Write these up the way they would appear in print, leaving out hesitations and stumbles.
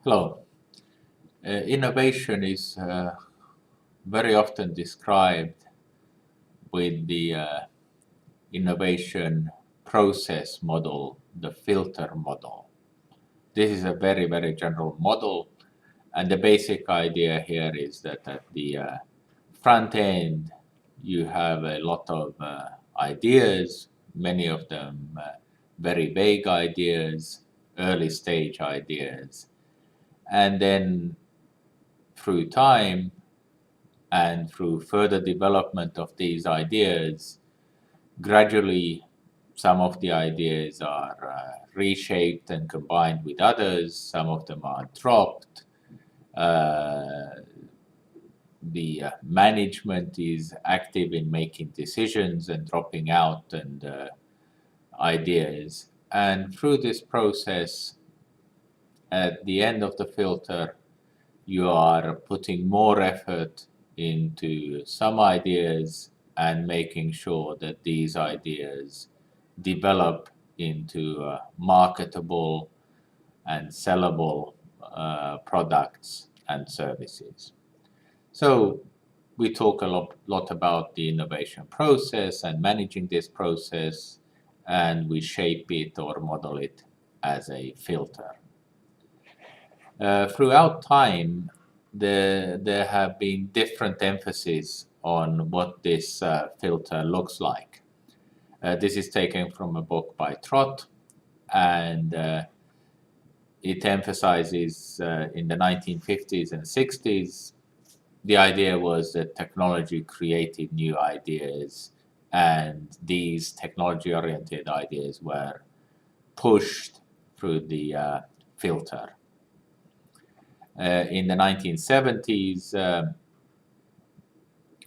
Hello. Innovation is very often described with the innovation process model, the filter model. This is a very, very general model. And the basic idea here is that at the front end, you have a lot of ideas, many of them very vague ideas, early stage ideas. And then through time and through further development of these ideas, gradually some of the ideas are reshaped and combined with others, some of them are dropped. The management is active in making decisions and dropping out ideas. And through this process, at the end of the filter, you are putting more effort into some ideas and making sure that these ideas develop into marketable and sellable products and services. So we talk a lot about the innovation process and managing this process, and we shape it or model it as a filter. Throughout time, there have been different emphases on what this filter looks like. This is taken from a book by Trott, and it emphasizes in the 1950s and 60s, the idea was that technology created new ideas, and these technology-oriented ideas were pushed through the filter. In the 1970s,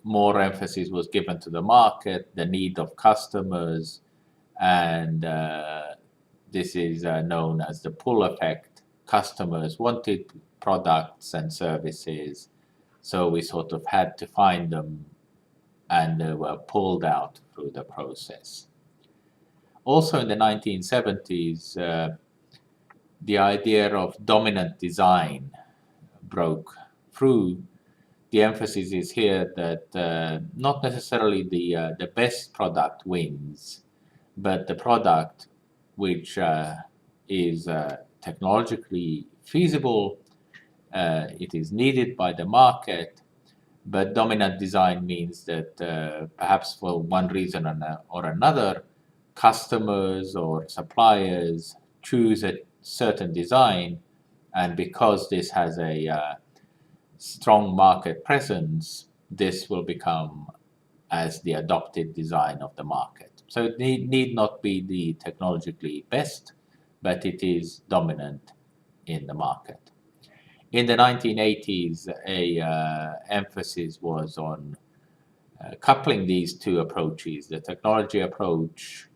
more emphasis was given to the market, the need of customers, and this is known as the pull effect. Customers wanted products and services, so we sort of had to find them, and they were pulled out through the process. Also in the 1970s, the idea of dominant design broke through. The emphasis is here that not necessarily the best product wins, but the product which is technologically feasible, it is needed by the market, but dominant design means that perhaps for one reason or another, customers or suppliers choose a certain design, and because this has a strong market presence, this will become as the adopted design of the market. So it need not be the technologically best, but it is dominant in the market. In the 1980s, emphasis was on coupling these two approaches, the technology approach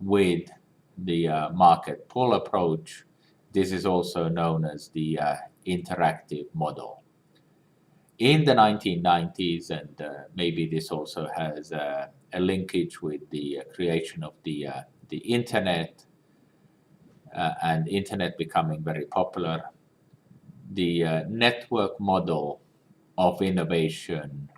with the market pull approach. This is also known as the interactive model. In the 1990s, and maybe this also has a linkage with the creation of the internet and internet becoming very popular, the network model of innovation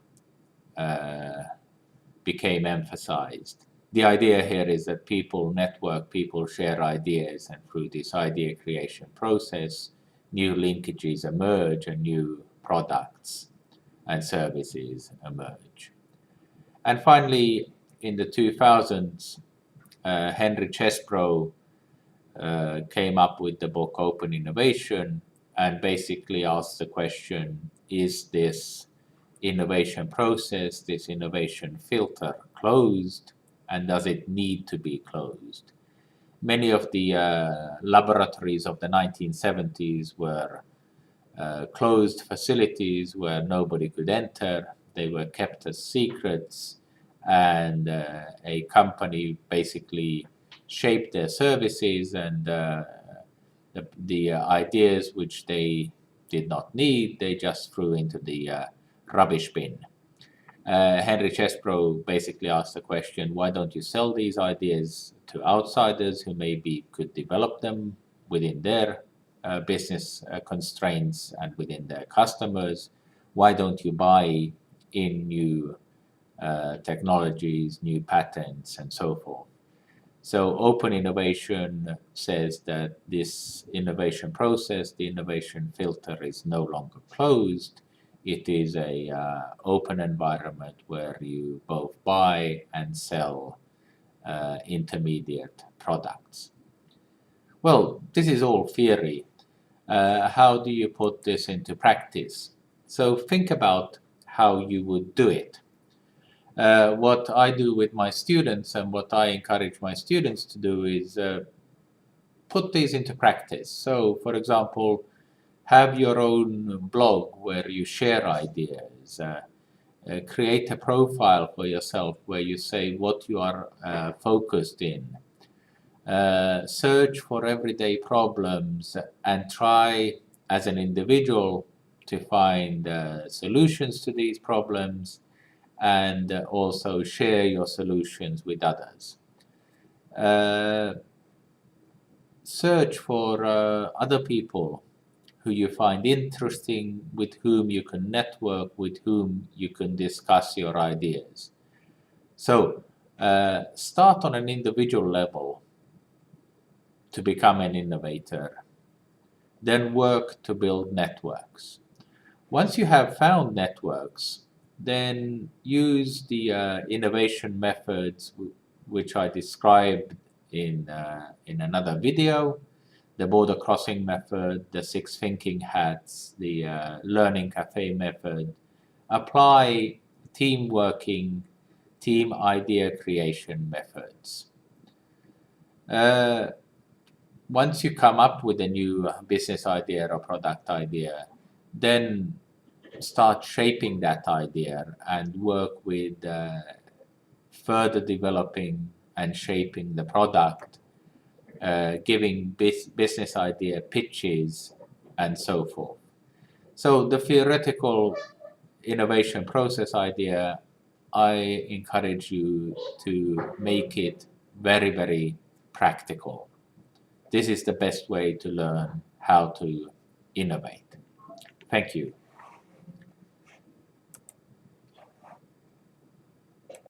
became emphasized. The idea here is that people network, people share ideas, and through this idea creation process, new linkages emerge and new products and services emerge. And finally, in the 2000s, Henry Chesbrough came up with the book Open Innovation and basically asked the question, is this innovation process, this innovation filter closed, and does it need to be closed? Many of the laboratories of the 1970s were closed facilities where nobody could enter. They were kept as secrets, and a company basically shaped their services, and the ideas which they did not need, they just threw into the rubbish bin. Henry Chesbrough basically asked the question, why don't you sell these ideas to outsiders who maybe could develop them within their business constraints and within their customers. Why don't you buy in new technologies, new patents, and so forth? So open innovation says that this innovation process, the innovation filter, is no longer closed. It is a open environment where you both buy and sell intermediate products. Well, this is all theory. How do you put this into practice? So think about how you would do it. What I do with my students and what I encourage my students to do is put these into practice. So, for example, have your own blog where you share ideas. Create a profile for yourself where you say what you are focused in. Search for everyday problems and try as an individual to find solutions to these problems, and also share your solutions with others. Search for other people who you find interesting, with whom you can network, with whom you can discuss your ideas. So start on an individual level to become an innovator, then work to build networks. Once you have found networks, then use the innovation methods which I described in another video, the border crossing method, the 6 thinking hats, the learning cafe method. Apply team working, team idea creation methods. Once you come up with a new business idea or product idea, then start shaping that idea and work with further developing and shaping the product, giving business idea pitches, and so forth. So the theoretical innovation process idea, I encourage you to make it very, very practical. This is the best way to learn how to innovate. Thank you.